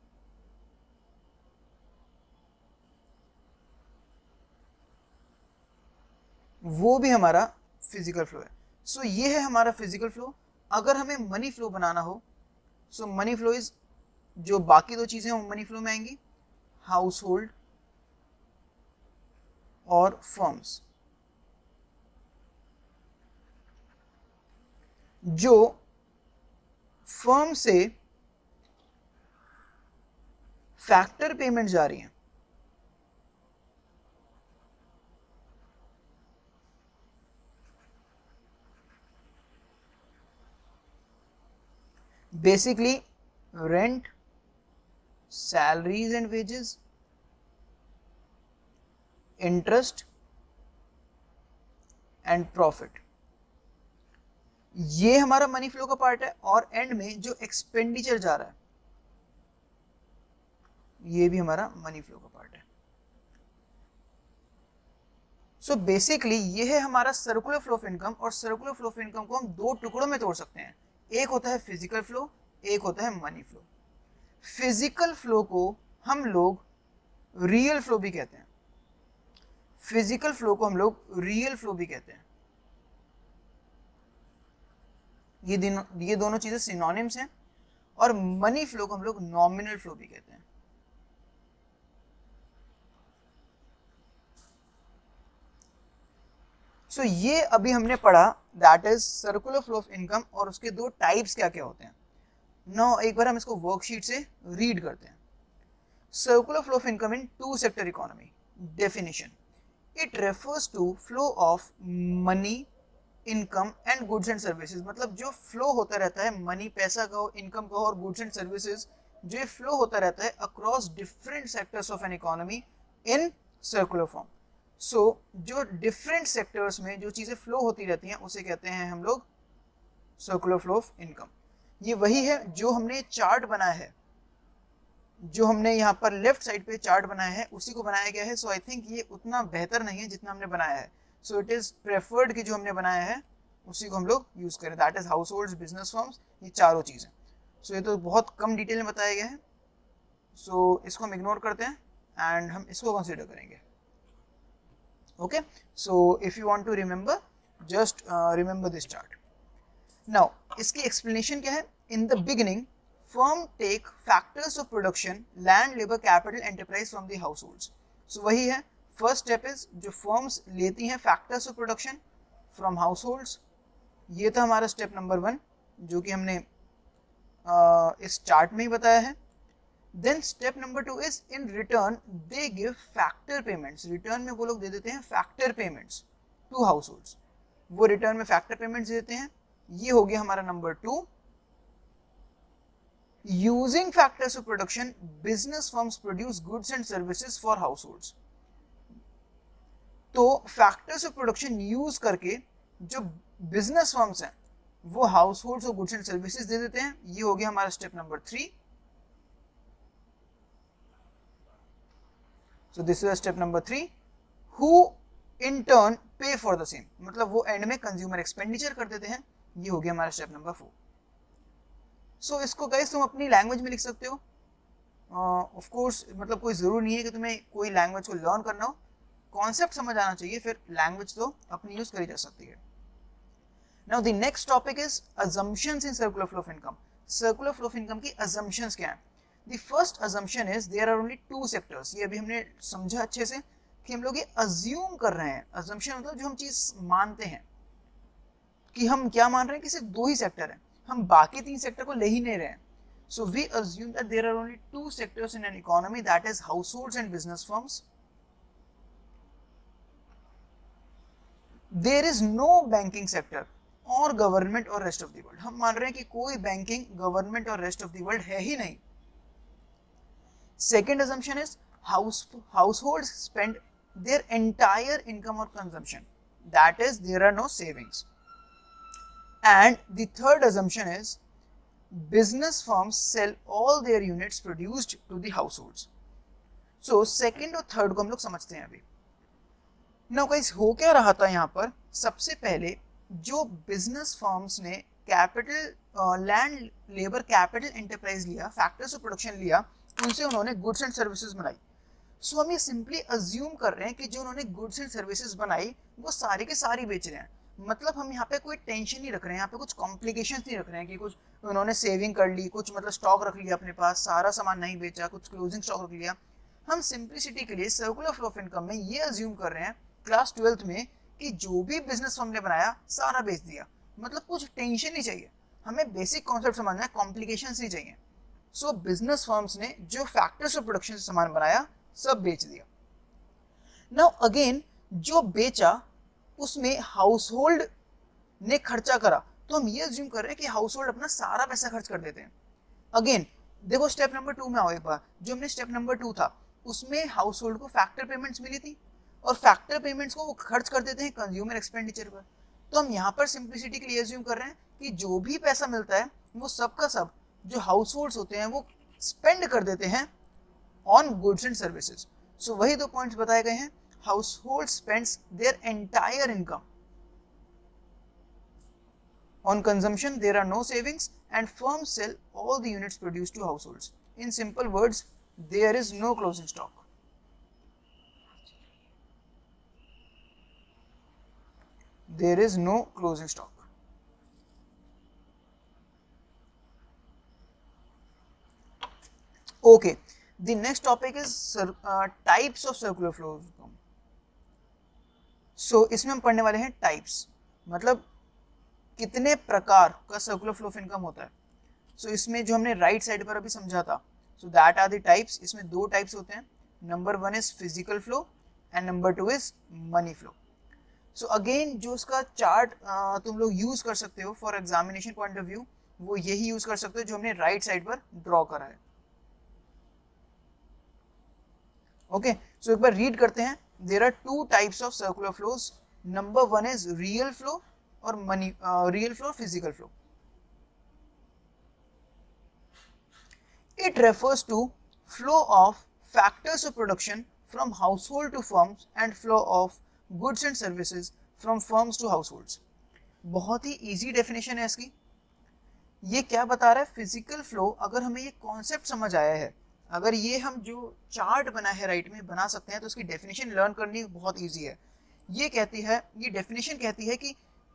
वो भी हमारा फिजिकल फ्लो है। सो ये है हमारा फिजिकल फ्लो। अगर हमें मनी फ्लो बनाना हो, सो मनी फ्लो इज, जो बाकी 2 चीजें वो मनी फ्लो में आएंगी, हाउस होल्ड और फर्म्स। जो फर्म से फैक्टर पेमेंट जा रही हैं, basically rent, salaries and wages, interest and profit, ये हमारा मनी फ्लो का पार्ट है। और एंड में जो एक्सपेंडिचर जा रहा है, ये भी हमारा मनी फ्लो का पार्ट है। सो बेसिकली ये है हमारा सर्कुलर फ्लो ऑफ इनकम। और सर्कुलर फ्लो ऑफ इनकम को हम 2 टुकड़ों में तोड़ सकते हैं। एक होता है फिजिकल फ्लो, एक होता है मनी फ्लो। फिजिकल फ्लो को हम लोग रियल फ्लो भी कहते हैं, फिजिकल फ्लो को हम लोग रियल फ्लो भी कहते हैं। ये दोनों चीजें सिनोनिम्स हैं। और मनी फ्लो को हम लोग नॉमिनल फ्लो भी कहते हैं। सो ये अभी हमने पढ़ा, that is circular flow of income, और उसके दो टाइप्स क्या क्या होते हैं। नो एक बार हम इसको वर्कशीट से रीड करते हैं। Circular flow of income in two sector economy. Definition, it refers to flow of money, income and goods and services. मतलब जो फ्लो होता रहता है, मनी पैसा का हो, इनकम का हो, और गुड्स एंड सर्विसेज, जो ये फ्लो होता रहता है across different sectors of an economy in circular form. So जो डिफरेंट सेक्टर्स में जो चीजें फ्लो होती रहती हैं उसे कहते हैं हम लोग सर्कुलर फ्लो ऑफ इनकम। ये वही है जो हमने चार्ट बनाया है, जो हमने यहाँ पर लेफ्ट साइड पे चार्ट बनाया है उसी को बनाया गया है। सो आई थिंक ये उतना बेहतर नहीं है जितना हमने बनाया है। सो इट इज प्रेफर्ड कि जो हमने बनाया है उसी को हम लोग यूज करें, that is house hold, business firms, ये चारों चीजें। सो ये तो बहुत कम डिटेल में बताया गया है, सो इसको हम इग्नोर करते हैं एंड हम इसको कंसिडर करेंगे। Okay, so if you want to remember, just remember this chart. Now इसकी एक्सप्लेनेशन क्या है। In the beginning firm take factors of production, land, labor, capital, enterprise from the households. So वही है, first step is जो firms लेती हैं factors of production from households। ये था हमारा step number 1 जो कि हमने इस chart में ही बताया है। Then step number 2 is in return they give factor payments। return में वो लोग दे देते हैं factor payments to households। वो return में factor payments देते हैं। ये हो गया हमारा number 2। Using factors of production, business firms produce goods and services for households। तो factors of production use करके जो business firms हैं वो households को goods and services दे देते हैं। ये हो गया हमारा step number 3। So this is step number 3, who in turn pay for the same। मतलब वो end में consumer expenditure कर देते हैं। ये हो गया हमारा step number 4। सो इसको गाइस तुम अपनी लैंग्वेज में लिख सकते हो। ऑफ कोर्स मतलब कोई ज़रूरी नहीं है कि तुम्हें कोई लैंग्वेज को लर्न करना हो, कॉन्सेप्ट समझ आना चाहिए, फिर लैंग्वेज तो अपनी यूज करी जा सकती है। Now the next topic is assumptions in circular flow of income. Circular flow of income की अजम्पशंस क्या है। The first assumption is there are only 2 sectors. ये अभी हमने समझा अच्छे से कि हम लोग ये अज्यूम कर रहे हैं। अजम्पशन मतलब जो हम चीज़ मानते हैं, कि हम क्या मान रहे हैं कि सिर्फ 2 ही सेक्टर हैं, हम बाकी 3 सेक्टर को ले ही नहीं रहे हैं। So we assume that there are only 2 sectors in an economy, that is households and business firms. There is no banking sector or government or rest of the world। हम मान रहे हैं कि कोई बैंकिंग, गवर्नमेंट और rest of the world है ही नहीं। Second assumption is households spend their entire income on consumption, that is there are no savings। And the third assumption is business firms sell all their units produced to the households। So second और third को हम लोग समझते हैं अभी। Now guys, हो क्या रहा था यहाँ पर, सबसे पहले जो business firms ने capital, land, labour, capital, enterprise लिया, फैक्टर्स ऑफ प्रोडक्शन लिया, उनसे उन्होंने गुड्स एंड सर्विसेज बनाई। सो हम ये सिंपली अज्यूम कर रहे हैं कि जो उन्होंने गुड्स एंड सर्विसेज बनाई वो सारी के सारी बेच रहे हैं। मतलब हम यहाँ पे कोई टेंशन नहीं रख रहे हैं, यहाँ पे कुछ कॉम्प्लिकेशंस नहीं रख रहे हैं कि कुछ उन्होंने सेविंग कर ली, कुछ मतलब स्टॉक रख लिया अपने पास, सारा सामान नहीं बेचा, कुछ क्लोजिंग स्टॉक रख लिया। हम सिंप्लिसिटी के लिए सर्कुलर फ्लो ऑफ इनकम में ये अज्यूम कर रहे हैं क्लास 12th में कि जो भी बिजनेस फर्म ने बनाया सारा बेच दिया। मतलब कुछ टेंशन नहीं चाहिए, हमें बेसिक कॉन्सेप्ट समझना है, कॉम्प्लिकेशंस नहीं चाहिए। सो बिजनेस फर्म्स ने जो फैक्टर्स ऑफ प्रोडक्शन से सामान बनाया सब बेच दिया। नाउ अगेन जो बेचा उसमें हाउसहोल्ड ने खर्चा करा, तो हम ये अज्यूम कर रहे हैं कि हाउसहोल्ड अपना सारा पैसा खर्च कर देते हैं। अगेन देखो स्टेप नंबर 2 में आओ एक बार, जो हमने स्टेप नंबर 2 था उसमें हाउसहोल्ड को फैक्टर पेमेंट्स मिली थी और फैक्टर पेमेंट्स को वो खर्च कर देते हैं कंज्यूमर एक्सपेंडिचर पर। तो हम यहाँ पर सिंप्लिसिटी के लिए अज्यूम कर रहे हैं कि जो भी पैसा मिलता है वो सब का सब जो हाउसहोल्ड्स होते हैं वो स्पेंड कर देते हैं ऑन गुड्स एंड सर्विसेज। सो वही 2 पॉइंट्स बताए गए हैं, household spends their entire income on consumption, there are no savings, and firms sell all the units produced to households. In simple words, there is no closing stock. There is no closing stock. Okay, the next topic is types of circular flow income. So इसमें हम पढ़ने वाले हैं types, मतलब कितने प्रकार का circular flow of income होता है. सो इसमें जो हमने राइट साइड पर अभी समझा था, so that are the types. इसमें दो टाइप्स होते हैं. Number 1 is physical flow and number 2 is money flow. So again जो उसका चार्ट तुम लोग यूज कर सकते हो for examination point of view, वो यही यूज कर सकते हो जो हमने राइट साइड पर ड्रॉ करा है. ओके, सो एक बार रीड करते हैं. There are two types of circular flows. Number 1 is real flow और money real flow, physical flow. It refers to flow of factors of production from household to firms and flow of goods and services from firms to households. बहुत ही easy definition है इसकी. ये क्या बता रहा है? Physical flow. अगर हमें ये कॉन्सेप्ट समझ आया है, अगर ये हम जो चार्ट बना है राइट में बना सकते हैं, तो उसकी डेफिनेशन लर्न करनी बहुत ईजी है. ये कहती है, ये डेफिनेशन कहती है कि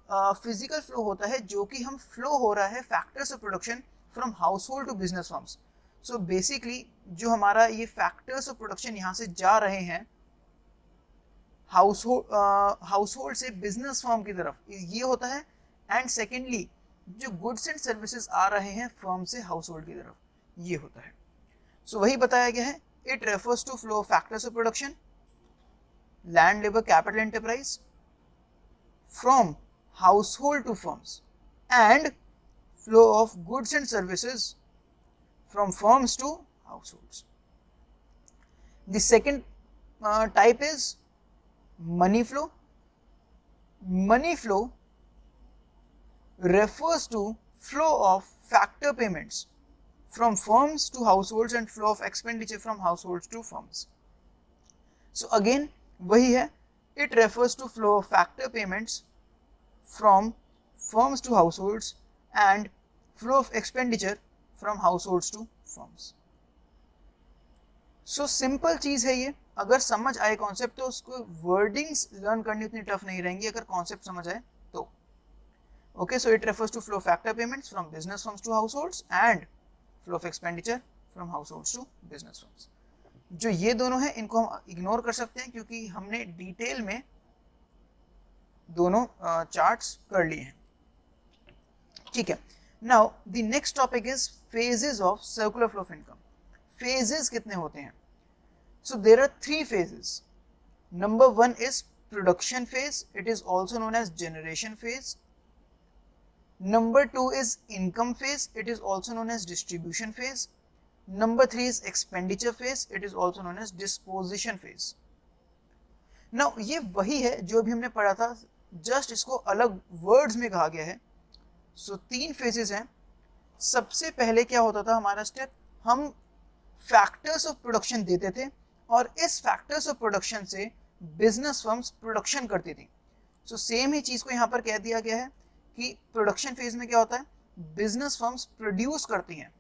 फिजिकल फ्लो होता है जो कि हम फ्लो हो रहा है factors of production from household to business firms. So basically जो हमारा ये फैक्टर्स ऑफ प्रोडक्शन यहाँ से जा रहे हैं हाउसहोल्ड से बिजनेस फर्म की तरफ, ये होता है. एंड सेकेंडली जो गुड्स एंड सर्विसेज आ रहे हैं फर्म से हाउसहोल्ड की तरफ, ये होता है. सो वही बताया गया है. It refers to flow factors of production, land, labour, capital, enterprise from household to firms and flow of goods and services from firms to households. The second type is money flow. Money flow refers to flow of factor payments from firms to households and flow of expenditure from households to firms. So again वही है. It refers to flow of factor payments from firms to households and flow of expenditure from households to firms. So simple चीज है ये. अगर समझ आए concept तो उसको वर्डिंग्स लर्न करनी उतनी टफ नहीं रहेंगी अगर कॉन्सेप्ट समझ आए तो. Okay, so it refers to flow factor payments from business firms to households and flow of expenditure from households to business firms. जो ये दोनों हैं इनको हम इग्नोर कर सकते हैं क्योंकि हमने डिटेल में दोनों चार्ट्स कर लिए हैं. ठीक है. Now the next topic is phases of circular flow of income. Phases कितने होते हैं? So there are 3 phases. Number 1 is production phase. It is also known as generation phase. Number 2 is income phase. It is also known as distribution phase. Number 3 is expenditure phase. It is also known as disposition phase. Now ये वही है जो अभी हमने पढ़ा था, just इसको अलग वर्ड्स में कहा गया है. सो 3 फेजेस हैं. सबसे पहले क्या होता था हमारा स्टेप, हम फैक्टर्स ऑफ प्रोडक्शन देते थे और इस फैक्टर्स ऑफ प्रोडक्शन से बिजनेस फर्म्स प्रोडक्शन करती थी. सो सेम ही चीज को यहाँ पर कह दिया गया है कि प्रोडक्शन फेज में क्या होता है, बिजनेस फर्म्स प्रोड्यूस करती हैं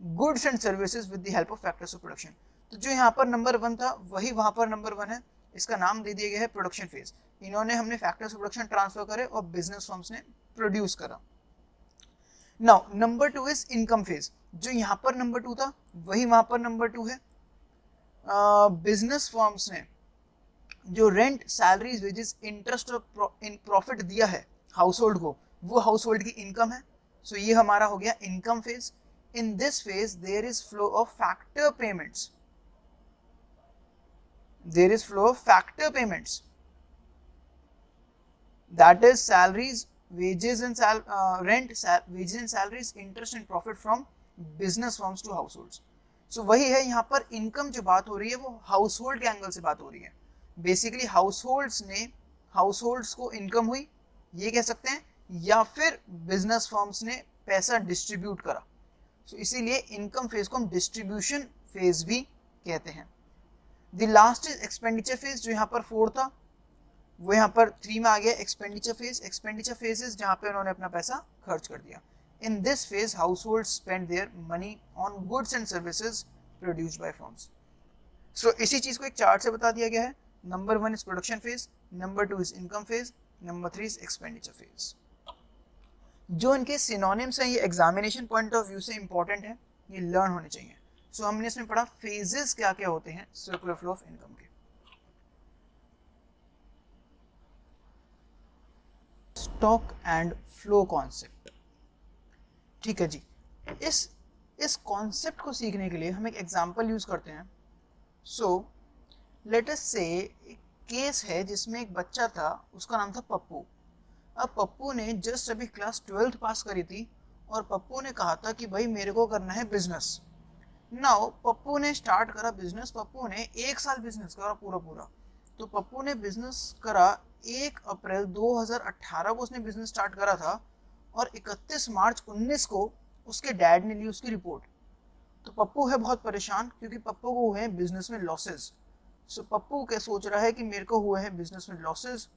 goods and services with the help of factors of production. तो जो यहाँ पर नंबर 1 था वही वहां पर नंबर 1 है. इसका नाम दे दिया गया है प्रोडक्शन फेज. इन्होंने हमने फैक्टर्स ऑफ प्रोडक्शन ट्रांसफर करे और बिजनेस फर्म्स ने प्रोड्यूस करा. Now number 2 is income phase. जो यहाँ पर नंबर 2 था वही वहां पर नंबर 2 है. बिजनेस फर्म्स ने जो रेंट, सैलरीज, वेजेस, इंटरेस्ट और प्रॉफिट दिया है हाउसहोल्ड को, वो हाउसहोल्ड की इनकम है. सो ये हमारा हो गया income phase. In this phase, there is flow of factor payments. There is flow of factor payments. That is salaries, wages and rent, wages and salaries, interest and profit from business firms to households. So वही है, यहाँ पर income जो बात हो रही है वो हाउसहोल्ड के एंगल से बात हो रही है. बेसिकली हाउसहोल्ड्स को इनकम हुई ये कह सकते हैं, या फिर बिजनेस फर्म्स ने पैसा डिस्ट्रीब्यूट करा. So, इसीलिए इनकम फेज को हम डिस्ट्रीब्यूशन फेज भी कहते हैं. The last is expenditure phase. जो यहाँ पर 4 था वो यहाँ पर 3 में आ गया expenditure phase. Expenditure phase is जहाँ पे उन्होंने अपना पैसा खर्च कर दिया. In this phase, households spend their money on goods and services produced by firms. So इसी चीज को एक चार्ट से बता दिया गया है. नंबर 1 is production phase, number 2 is income phase, number 3 is expenditure phase. जो इनके सिनोनिम्स हैं ये एग्जामिनेशन पॉइंट ऑफ व्यू से इंपॉर्टेंट है, ये लर्न होने चाहिए. सो हमने इसमें पढ़ा फेजेस क्या क्या होते हैं सर्कुलर फ्लो ऑफ इनकम के. Stock and flow concept. ठीक है जी. इस कॉन्सेप्ट को सीखने के लिए हम एक एग्जांपल यूज करते हैं. सो लेट अस से एक केस है जिसमें एक बच्चा था, उसका नाम था पप्पू. अब पप्पू ने जस्ट अभी क्लास 12th पास करी थी और पप्पू ने कहा था कि भाई मेरे को करना है बिजनेस. नाउ पप्पू ने स्टार्ट करा बिजनेस. पप्पू ने 1 साल बिजनेस करा पूरा. तो पप्पू ने बिजनेस करा 1 अप्रैल 2018 को उसने बिजनेस स्टार्ट करा था और 31 मार्च 19 को उसके डैड ने ली उसकी रिपोर्ट. तो पप्पू है बहुत परेशान क्योंकि पप्पू को हुए हैं बिजनेस में लॉसेस. सो पप्पू क्या सोच रहा है कि मेरे को हुए हैं बिजनेस में लॉसेस,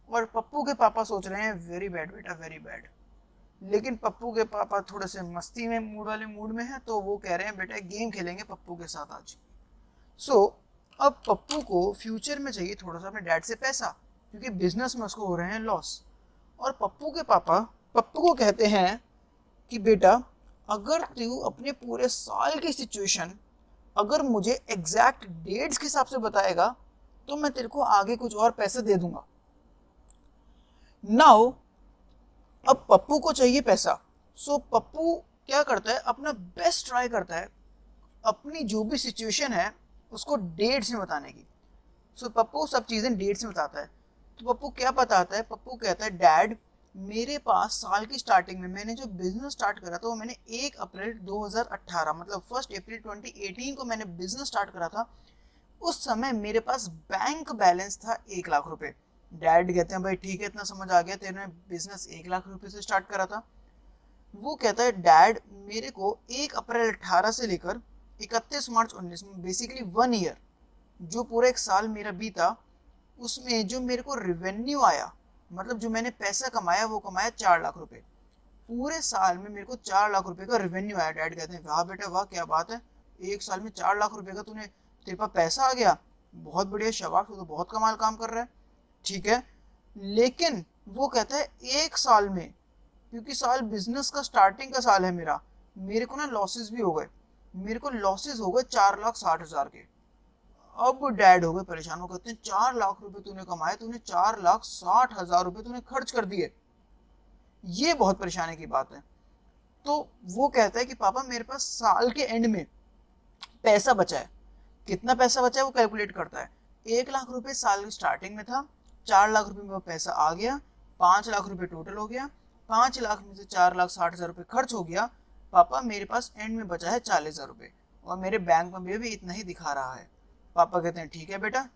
और पप्पू के पापा सोच रहे हैं वेरी बैड बेटा वेरी बैड. लेकिन पप्पू के पापा थोड़े से मस्ती में मूड में है, तो वो कह रहे हैं बेटा गेम खेलेंगे पप्पू के साथ आज. सो अब पप्पू को फ्यूचर में चाहिए थोड़ा सा अपने डैड से पैसा क्योंकि बिजनेस में उसको हो रहे हैं लॉस. और पप्पू के पापा पप्पू को कहते हैं कि बेटा अगर तू अपने पूरे साल की सिचुएशन अगर मुझे एग्जैक्ट डेट्स के हिसाब से बताएगा तो मैं तेरे को आगे कुछ और पैसे दे दूंगा. नाउ अब पप्पू को चाहिए पैसा. सो पप्पू क्या करता है, अपना बेस्ट ट्राई करता है अपनी जो भी सिचुएशन है उसको डेट्स में बताने की. सो पप्पू सब चीज़ें डेट्स में बताता है. तो पप्पू क्या बताता है, पप्पू कहता है डैड मेरे पास साल की स्टार्टिंग में मैंने जो बिजनेस स्टार्ट करा था वो मैंने 1 अप्रैल 2018 मतलब 1 अप्रैल 2018 को मैंने बिजनेस स्टार्ट करा था. उस समय मेरे पास बैंक बैलेंस था 1 लाख रुपए. डैड कहते हैं भाई ठीक है इतना समझ आ गया, तेरे बिजनेस 1 लाख रुपए से स्टार्ट करा था. वो कहता है डैड मेरे को 1 अप्रैल 18 से लेकर 31 मार्च 19 में बेसिकली 1 ईयर जो पूरा 1 साल मेरा बीता उसमें जो मेरे को रेवेन्यू आया मतलब जो मैंने पैसा कमाया वो कमाया 4 लाख रुपए. पूरे साल में मेरे को 4 लाख रुपए का रेवेन्यू आया. डैड कहते हैं वाह बेटा वाह क्या बात है, 1 साल में 4 लाख रुपए का तेरे पास पैसा आ गया, बहुत बढ़िया शाबाश, तो बहुत कमाल काम कर रहा है. ठीक है, लेकिन वो कहता है 1 साल में क्योंकि साल बिजनेस का स्टार्टिंग का साल है मेरे को ना लॉसेस भी हो गए. मेरे को लॉसेस हो गए 4,60,000 के. अब डैड हो गए परेशान. हो कहते हैं 4 लाख रुपए तूने कमाए, तूने 4,60,000 रुपए तूने खर्च कर दिए. ये बहुत परेशानी की बात है. तो वो कहता है कि पापा मेरे पास साल के एंड में पैसा बचा है. कितना पैसा बचा है वो कैलकुलेट करता है. 1 लाख रुपए साल की स्टार्टिंग में था, 4 लाख रुपए में पैसा आ गया, 5 लाख रुपए टोटल हो गया, 5 लाख में से 4,60,000 रुपए खर्च हो गया. पापा मेरे पास एंड में बचा है 40,000 रुपए और मेरे बैंक में भी इतना ही दिखा रहा है. पापा कहते हैं ठीक है बेटा.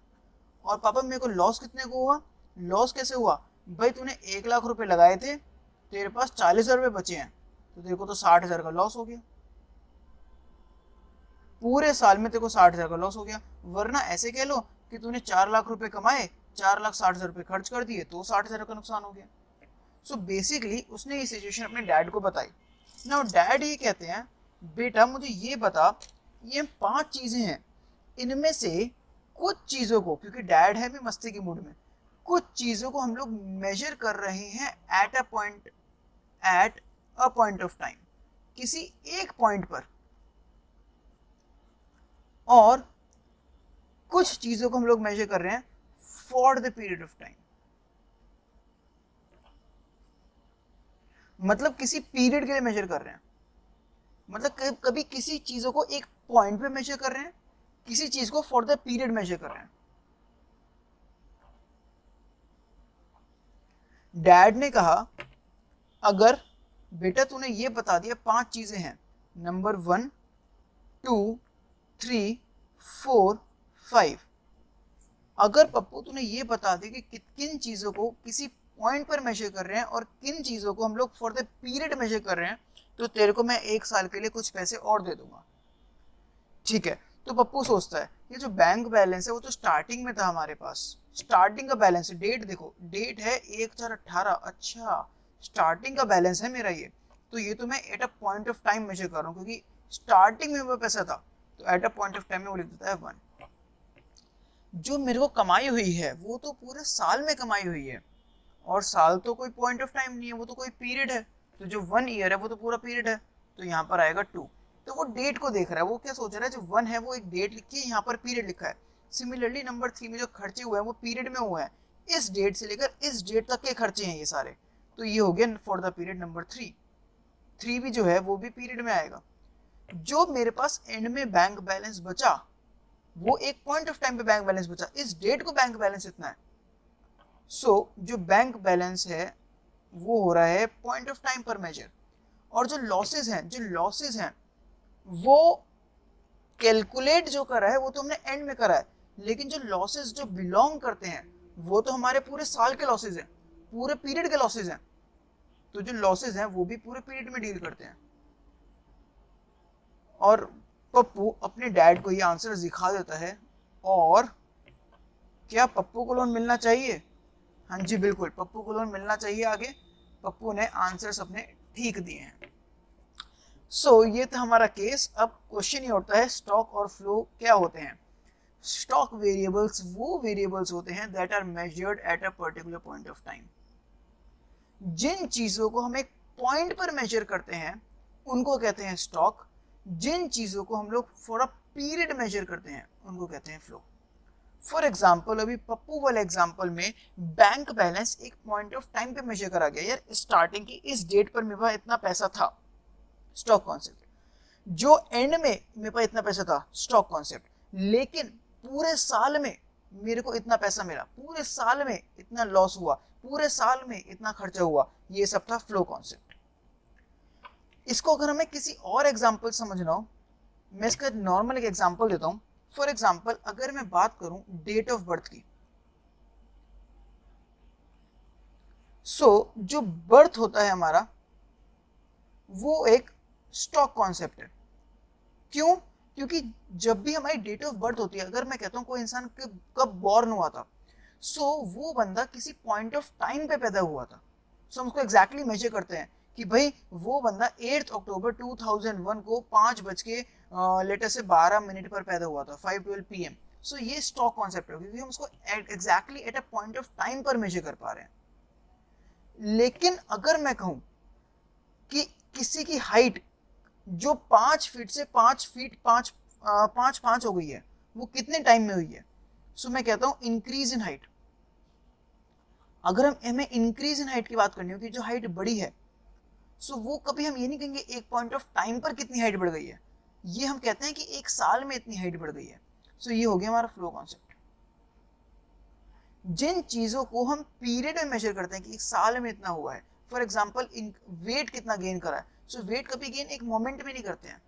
और पापा मेरे को लॉस कितने को हुआ, लॉस कैसे हुआ, भाई तूने 1 लाख रुपए लगाए थे, तेरे पास 40,000 रुपए बचे हैं तो तेरे को तो 60,000 का लॉस हो गया. पूरे साल में तेरे को 60,000 का लॉस हो गया. वरना ऐसे कह लो कि तूने 4 लाख रुपए कमाए, 4,60,000 रुपए खर्च कर दिए तो 60,000 का नुकसान हो गया. सो बेसिकली उसने ये सिचुएशन अपने डैड को बताई. नाउ डैड ये कहते हैं बेटा मुझे ये बता, ये 5 चीजें हैं, इनमें से कुछ चीजों को, क्योंकि डैड है भी मस्ती के मूड में, कुछ चीजों को हम लोग मेजर कर रहे हैं eight a point of time, किसी एक पॉइंट पर, और कुछ चीजों को हम लोग मेजर कर रहे हैं for the period of time. मतलब किसी पीरियड के लिए मेजर कर रहे हैं. मतलब कभी किसी चीजों को एक पॉइंट पे मेजर कर रहे हैं, किसी चीज को फॉर द पीरियड मेजर कर रहे हैं. डैड ने कहा अगर बेटा तूने ये बता दिया 5 चीजें हैं, नंबर 1 2 3 4 5, अगर पप्पू तूने ये बता दिया कि किन चीजों को किसी पॉइंट पर मेजर कर रहे हैं और किन चीजों को हम लोग फॉर द पीरियड मेजर कर रहे हैं, तो तेरे को मैं 1 साल के लिए कुछ पैसे और दे दूंगा. ठीक है, तो पप्पू सोचता है ये जो बैंक बैलेंस है वो तो स्टार्टिंग में था हमारे पास, स्टार्टिंग का बैलेंस है. डेट देखो, डेट है 1/4/18. अच्छा स्टार्टिंग का बैलेंस है मेरा ये, तो ये तो मैं at a point of time measure कर रहा हूँ, क्योंकि स्टार्टिंग में वो पैसा था, तो eight a point of time में वो लिख देता है 1। जो मेरे को कमाई हुई है वो तो पूरे साल में कमाई हुई है, और साल तो कोई पॉइंट ऑफ टाइम नहीं है, वो तो कोई पीरियड है। तो जो 1 ईयर है वो तो पूरा पीरियड है, तो यहाँ पर आएगा 2। तो वो डेट को देख रहा है, वो क्या सोच रहा है, जो 1 है वो एक डेट लिखी है, यहाँ पर पीरियड लिखा है। सिमिलरली नंबर 3 में जो खर्चे हुए हैं वो पीरियड में हुए हैं, इस डेट से लेकर इस डेट तक के खर्चे हैं ये सारे। तो ये हो गया फॉर द पीरियड नंबर 3। 3 भी जो है वो भी पीरियड में आएगा। जो मेरे पास एंड में बैंक बैलेंस बचा, वो एक पॉइंट ऑफ टाइम पे बैंक बैलेंस बचा, इस डेट को बैंक बैलेंस इतना है। जो बैंक बैलेंस है वो हो रहा है पॉइंट ऑफ टाइम पर मेजर। और जो लॉसेस हैं वो कैलकुलेट जो करा है वो तो हमने एंड में करा है, लेकिन जो लॉसेस जो बिलोंग करते हैं वो तो हमारे पूरे साल के लॉसेस हैं, पूरे पीरियड के लॉसेस हैं। तो जो लॉसेस हैं वो भी पूरे पीरियड में डील करते हैं। और पप्पू अपने डैड को ये आंसर दिखा देता है। और क्या पप्पू को लोन मिलना चाहिए? हाँ जी बिल्कुल, पप्पू को लोन मिलना चाहिए। आगे पप्पू ने आंसर्स अपने ठीक दिए हैं। ये था हमारा केस। अब क्वेश्चन ये उठता है, स्टॉक और फ्लो क्या होते हैं? स्टॉक वेरिएबल्स वो वेरिएबल्स होते हैं that are measured at a particular point of time. जिन चीजों को हम एक पॉइंट पर मेजर करते हैं उनको कहते हैं स्टॉक। जिन चीजों को हम लोग फॉर अ पीरियड मेजर करते हैं उनको कहते हैं फ्लो। फॉर एग्जाम्पल, अभी पप्पू वाले एग्जाम्पल में बैंक बैलेंस एक पॉइंट ऑफ टाइम पे मेजर करा गया, यार स्टार्टिंग की इस डेट पर मेरे पास इतना पैसा था, स्टॉक कॉन्सेप्ट। जो एंड में मेरे पास इतना पैसा था, स्टॉक कॉन्सेप्ट। लेकिन पूरे साल में मेरे को इतना पैसा मिला, पूरे साल में इतना लॉस हुआ, पूरे साल में इतना खर्चा हुआ, ये सब था फ्लो कॉन्सेप्ट। इसको अगर हमें किसी और एग्जाम्पल समझना हो, मैं इसका नॉर्मल एक एग्जाम्पल देता हूं। फॉर एग्जाम्पल, अगर मैं बात करूं डेट ऑफ बर्थ की, जो बर्थ होता है हमारा वो एक स्टॉक कॉन्सेप्ट है। क्यों? क्योंकि जब भी हमारी डेट ऑफ बर्थ होती है, अगर मैं कहता हूं कोई इंसान कब बॉर्न हुआ था, वो बंदा किसी पॉइंट ऑफ टाइम पे पैदा हुआ था। हम उसको एग्जैक्टली मेजर करते हैं कि भाई वो बंदा 8 अक्टूबर 2001 को 5 बज के लेटर से 12 मिनट पर पैदा हुआ था, 5:12 PM। ये स्टॉक कॉन्सेप्ट है, क्योंकि हम उसको exactly at a point of time पर मेजर कर पा रहे हैं। लेकिन अगर मैं कहूं कि किसी की हाइट जो 5 फीट से 5 फीट 5 हो गई है, वो कितने टाइम में हुई है? मैं कहता हूं इंक्रीज इन हाइट। अगर हमें इंक्रीज इन हाइट की बात करनी हो कि जो हाइट बढ़ी है, वो कभी हम ये नहीं कहेंगे एक पॉइंट ऑफ टाइम पर कितनी हाइट बढ़ गई है, ये हम कहते हैं कि एक साल में इतनी हाइट बढ़ गई है। ये हो गया हमारा फ्लो कॉन्सेप्ट। जिन चीजों को हम पीरियड में मेजर करते हैं कि एक साल में इतना हुआ है, फॉर एग्जाम्पल वेट कितना गेन करा है, वेट कभी गेन एक मोमेंट में नहीं करते हैं,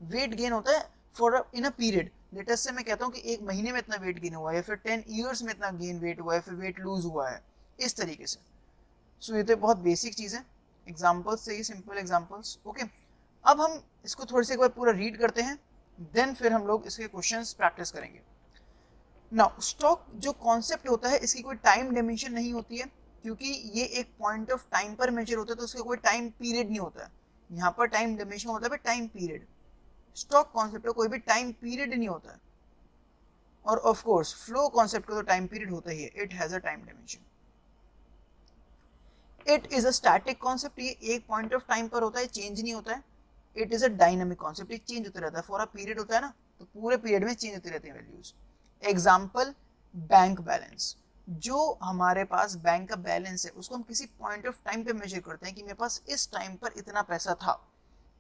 वेट गेन होता है for in a period. Latest से मैं कहता हूँ कि एक महीने में इतना वेट गेन हुआ है, या फिर 10 ईयर्स में इतना गेन वेट हुआ है, फिर वेट लूज हुआ है, इस तरीके से। ये तो बहुत बेसिक चीज़ है, एग्जाम्पल्स से, सिंपल एग्जाम्पल्स। ओके, अब हम इसको थोड़ी सी एक बार पूरा रीड करते हैं, देन फिर हम लोग इसके क्वेश्चंस प्रैक्टिस करेंगे। नाउ स्टॉक जो कॉन्सेप्ट होता है, इसकी कोई टाइम डिमेंशन नहीं होती है, क्योंकि ये एक पॉइंट ऑफ टाइम पर मेजर होता है, तो उसका कोई टाइम पीरियड नहीं होता है। यहाँ पर टाइम डिमेंशन होता है टाइम पीरियड। स्टॉक कॉन्सेप्ट का कोई भी टाइम पीरियड नहीं होता है। और ऑफ कोर्स फ्लो कॉन्सेप्ट का तो टाइम पीरियड होता ही है, it has a time dimension. It is a static concept, ये एक पॉइंट ऑफ टाइम पर होता है, चेंज नहीं होता है। It is a dynamic concept, ये चेंज होता रहता है। फॉर अ पीरियड होता है ना, तो पूरे पीरियड में चेंज होती रहती है वैल्यूज। Example, bank balance. जो हमारे पास बैंक का बैलेंस है उसको हम किसी पॉइंट ऑफ टाइम पे मेजर करते हैं कि मेरे पास इस टाइम पर इतना पैसा था।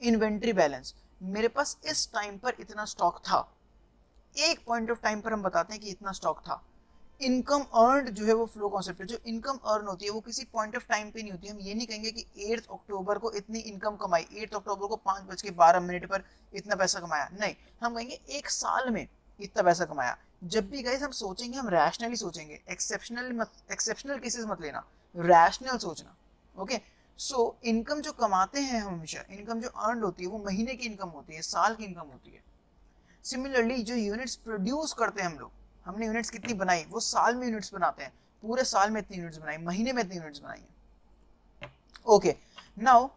इन्वेंट्री बैलेंस, मेरे पास इस टाइम पर इतना स्टॉक था, एक पॉइंट ऑफ टाइम पर हम बताते हैं कि इतना स्टॉक था। इनकम अर्नड जो है वो फ्लो कॉन्सेप्ट है। जो इनकम अर्न होती है वो किसी पॉइंट ऑफ टाइम पे नहीं होती। हम ये नहीं कहेंगे कि 8 अक्टूबर को इतनी इनकम कमाई, 8 अक्टूबर को 5:12 पर इतना पैसा कमाया, नहीं, हम कहेंगे एक साल में इतना पैसा कमाया। जब भी गाइस हम सोचेंगे, हम रैशनली सोचेंगे, एक्सेप्शनल केसेस मत लेना, रैशनल सोचना। ओके, इनकम जो कमाते हैं हम हमेशा, इनकम जो अर्न होती है वो महीने की इनकम होती है, साल की इनकम होती है। सिमिलरली जो यूनिट्स प्रोड्यूस करते हैं हम लोग, हमने यूनिट्स कितनी बनाई, वो साल में यूनिट्स बनाते हैं, पूरे साल में इतनी यूनिट्स बनाई, महीने में इतनी यूनिट्स बनाई है। ओके, नाउ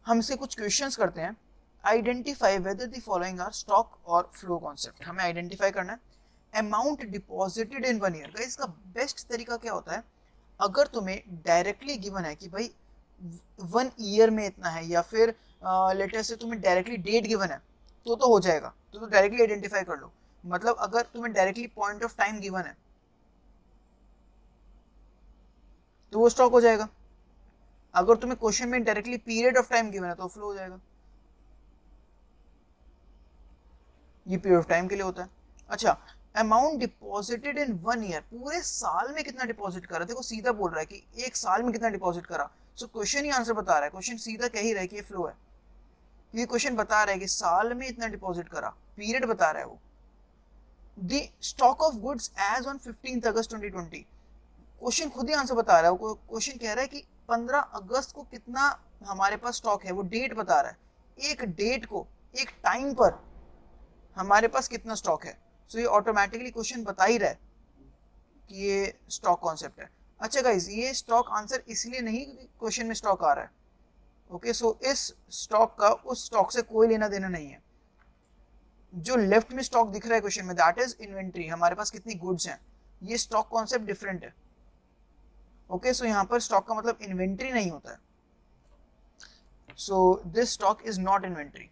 हम इसके कुछ क्वेश्चंस करते हैं। Identify whether the following are stock और फ्लो कॉन्सेप्ट। हमें आइडेंटिफाई करना है। Amount deposited in 1 year. Guys इसका बेस्ट तरीका क्या होता है, अगर तुम्हें डायरेक्टली गिवन है कि भाई 1 ईयर में इतना है, या फिर लेटर से तुम्हें डायरेक्टली डेट गिवन है, तो हो जाएगा, तो डायरेक्टली आइडेंटिफाई कर लो। मतलब अगर तुम्हें directly point of time given है तो वो स्टॉक हो जाएगा। अगर तुम्हें क्वेश्चन में directly period of time given है तो फ्लो हो जाएगा। ये पीरियड ऑफ टाइम के लिए होता है। अच्छा, अमाउंट डिपॉजिटेड इन 1 ईयर, पूरे साल में कितना डिपॉजिट करा, देखो सीधा बोल रहा है कि एक साल में कितना डिपॉजिट करा। सो क्वेश्चन ही आंसर बता रहा है, क्वेश्चन सीधा कह ही रहा है कि ये फ्लो है। ये क्वेश्चन बता रहा है कि साल में इतना डिपॉजिट करा, पीरियड बता रहा है वो। The stock of goods as on 15 August 2020, question खुद ही आंसर बता रहा है। क्वेश्चन कह रहा है कि 15 अगस्त को कितना हमारे पास स्टॉक है, वो डेट बता रहा है। एक डेट को, एक टाइम पर हमारे पास कितना स्टॉक है। सो ये ऑटोमेटिकली क्वेश्चन बता ही रहा है कि ये स्टॉक कॉन्सेप्ट है। अच्छा गाइज, ये स्टॉक आंसर इसलिए नहीं क्योंकि क्वेश्चन में स्टॉक आ रहा है। ओके, सो इस स्टॉक का उस स्टॉक से कोई लेना देना नहीं है। जो लेफ्ट में स्टॉक दिख रहा है क्वेश्चन में, दैट इज इन्वेंट्री, हमारे पास कितनी गुड्स हैं। ये स्टॉक कॉन्सेप्ट डिफरेंट है। ओके, सो यहाँ पर स्टॉक का मतलब इन्वेंट्री नहीं होता है। So this stock is not inventory.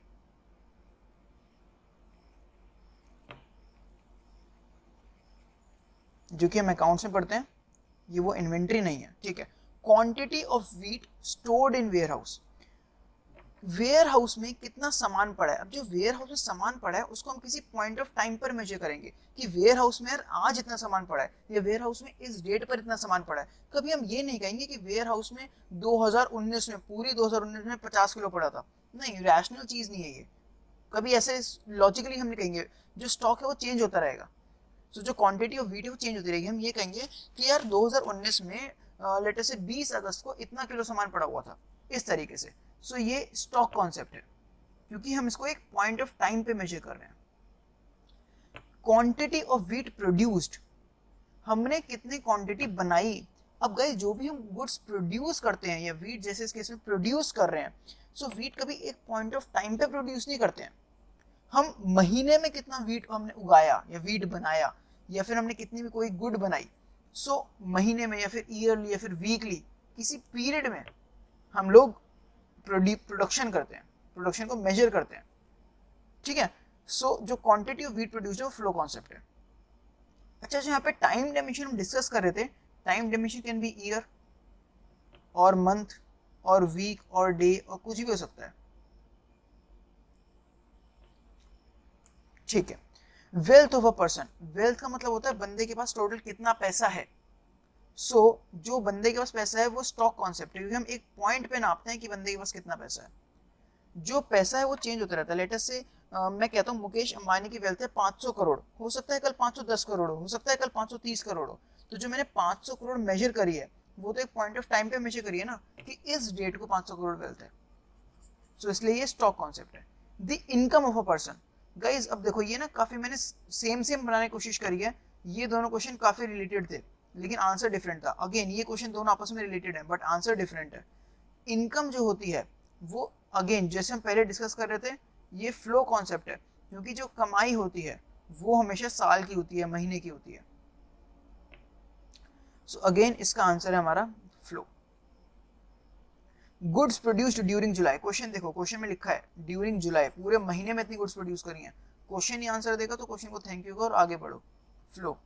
जो कि हम अकाउंट्स में पढ़ते हैं, ये वो इन्वेंट्री नहीं है। ठीक है, quantity of wheat stored in warehouse. Warehouse में कितना सामान पड़ा है। अब जो वेयर हाउस में सामान पड़ा है उसको हम किसी पॉइंट ऑफ टाइम पर मेजर करेंगे कि वेयर हाउस में यार आज इतना सामान पड़ा है, या वेयर हाउस में इस डेट पर इतना सामान पड़ा है। कभी हम ये नहीं कहेंगे कि वेयर हाउस में 2019 में, पूरी 2019 में 50 किलो पड़ा था। नहीं, रैशनल चीज नहीं है ये। कभी ऐसे लॉजिकली हम नहीं कहेंगे। जो स्टॉक है वो चेंज होता रहेगा। तो जो क्वांटिटी ऑफ व्हीट है वो चेंज होती रहेगी। हम ये कहेंगे कि यार 2019 में लेटर से 20 अगस्त को इतना किलो सामान पड़ा हुआ था, इस तरीके से। सो ये स्टॉक कॉन्सेप्ट है, क्योंकि हम इसको एक पॉइंट ऑफ टाइम पे मेजर कर रहे हैं। क्वांटिटी ऑफ व्हीट प्रोड्यूस्ड, हमने कितनी क्वांटिटी बनाई। अब गाइस, जो भी हम गुड्स प्रोड्यूस करते हैं, या व्हीट जैसे इस केस में प्रोड्यूस कर रहे हैं, सो व्हीट कभी एक पॉइंट ऑफ टाइम पे प्रोड्यूस नहीं करते हैं। हम महीने में कितना व्हीट हमने उगाया या व्हीट बनाया, या फिर हमने कितनी भी कोई गुड बनाई, सो महीने में या फिर ईयरली या फिर वीकली, किसी पीरियड में हम लोग प्रोडक्शन करते हैं, प्रोडक्शन को मेजर करते हैं। ठीक है, सो जो क्वांटिटी ऑफ व्हीट प्रोड्यूस्ड है वो फ्लो कॉन्सेप्ट है। अच्छा, जो यहाँ पे टाइम डायमेंशन हम डिस्कस कर रहे थे, time dimension can be year और मंथ और वीक और डे और कुछ भी हो सकता है। ठीक है, wealth of a person, wealth का मतलब होता है बंदे के पास टोटल कितना पैसा है। सो जो बंदे के पास पैसा है वो स्टॉक कॉन्सेप्ट है, क्योंकि हम एक पॉइंट पे नापते हैं कि बंदे के पास कितना पैसा है। जो पैसा है वो चेंज होता रहता है। लेटेस्ट से मैं कहता हूँ मुकेश अंबानी की वेल्थ है 500 करोड़, हो सकता है कल 510 करोड़ हो सकता है कल 530 करोड़ हो। तो जो मैंने 500 करोड़ मेजर करी है वो तो एक पॉइंट ऑफ टाइम पे मेजर करी है ना, कि इस डेट को 500 करोड़ वेल्थ है। सो इसलिए ये स्टॉक कॉन्सेप्ट है। The income of a person, guys अब देखो ये ना काफी मैंने सेम बनाने की कोशिश करी है। ये दोनों क्वेश्चन काफी रिलेटेड थे लेकिन आंसर डिफरेंट था। अगेन ये क्वेश्चन दोनों आपस में रिलेटेड है बट आंसर डिफरेंट है। इनकम जो होती है वो अगेन जैसे हम पहले डिस्कस कर रहे थे, ये फ्लो कॉन्सेप्ट है, क्योंकि जो कमाई होती है वो हमेशा साल की होती है, महीने की होती है। सो अगेन इसका आंसर है हमारा फ्लो। गुड्स प्रोड्यूस्ड ड्यूरिंग जुलाई, क्वेश्चन देखो क्वेश्चन में लिखा है ड्यूरिंग जुलाई, पूरे महीने में इतनी गुड्स प्रोड्यूस करी हैं। क्वेश्चन ही आंसर देगा तो क्वेश्चन को थैंक यू करो और आगे बढ़ो। Flow.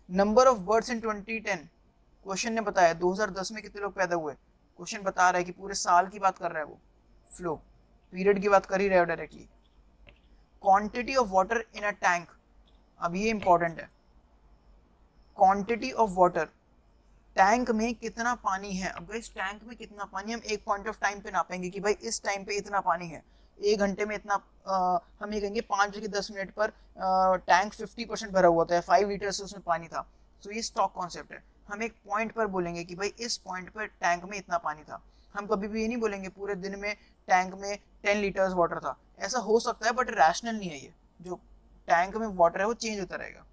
Number of birds in 2010, question ने बताया 2010 में कितने लोग पैदा हुए। क्वेश्चन बता रहा है कि पूरे साल की बात कर रहा है वो, फ्लो पीरियड की बात कर ही रहा है directly. Quantity of water in a tank, अब ये इंपॉर्टेंट है। क्वांटिटी ऑफ वाटर, टैंक में कितना पानी है। अब इस टैंक में कितना पानी हम एक पॉइंट ऑफ टाइम पे नापेंगे कि भाई इस टाइम पे इतना पानी है, 1 घंटे में इतना। हम ये कहेंगे 5:10 पर टैंक 50% भरा हुआ था, 5 लीटर से उसमें पानी था। तो ये स्टॉक कॉन्सेप्ट है। हम एक पॉइंट पर बोलेंगे कि भाई इस पॉइंट पर टैंक में इतना पानी था। हम कभी भी ये नहीं बोलेंगे पूरे दिन में टैंक में 10 लीटर्स वाटर था। ऐसा हो सकता है बट रैशनल नहीं है ये। जो टैंक में वाटर है वो चेंज होता रहेगा।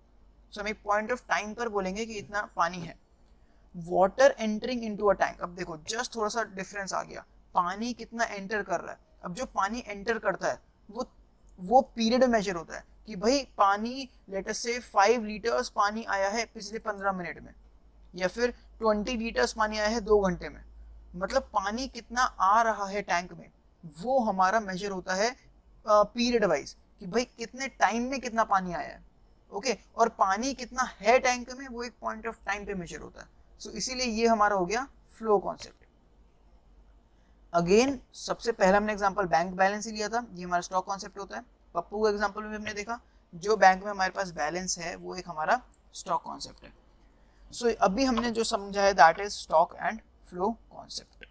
सो हम एक पॉइंट ऑफ टाइम पर बोलेंगे कि इतना पानी है। Water entering into a tank, अब देखो जस्ट थोड़ा सा डिफरेंस आ गया। पानी कितना एंटर कर रहा है। अब जो पानी एंटर करता है वो पीरियड मेजर होता है कि भाई पानी लेट अस से 5 लीटर्स पानी आया है पिछले 15 मिनट में, या फिर 20 लीटर्स पानी आया है 2 घंटे में। मतलब पानी कितना आ रहा है टैंक में वो हमारा मेजर होता है पीरियड वाइज, कि भाई कितने टाइम में कितना पानी आया है। ओके, और पानी कितना है टैंक में वो एक पॉइंट ऑफ टाइम पे मेजर होता है। सो इसीलिए ये हमारा हो गया फ्लो कॉन्सेप्ट। अगेन सबसे पहला हमने एग्जांपल बैंक बैलेंस ही लिया था, ये हमारा स्टॉक कॉन्सेप्ट होता है। पप्पू के एग्जांपल में हमने देखा जो बैंक में हमारे पास बैलेंस है वो एक हमारा स्टॉक कॉन्सेप्ट है। सो अभी हमने जो समझा है that is stock and flow concept.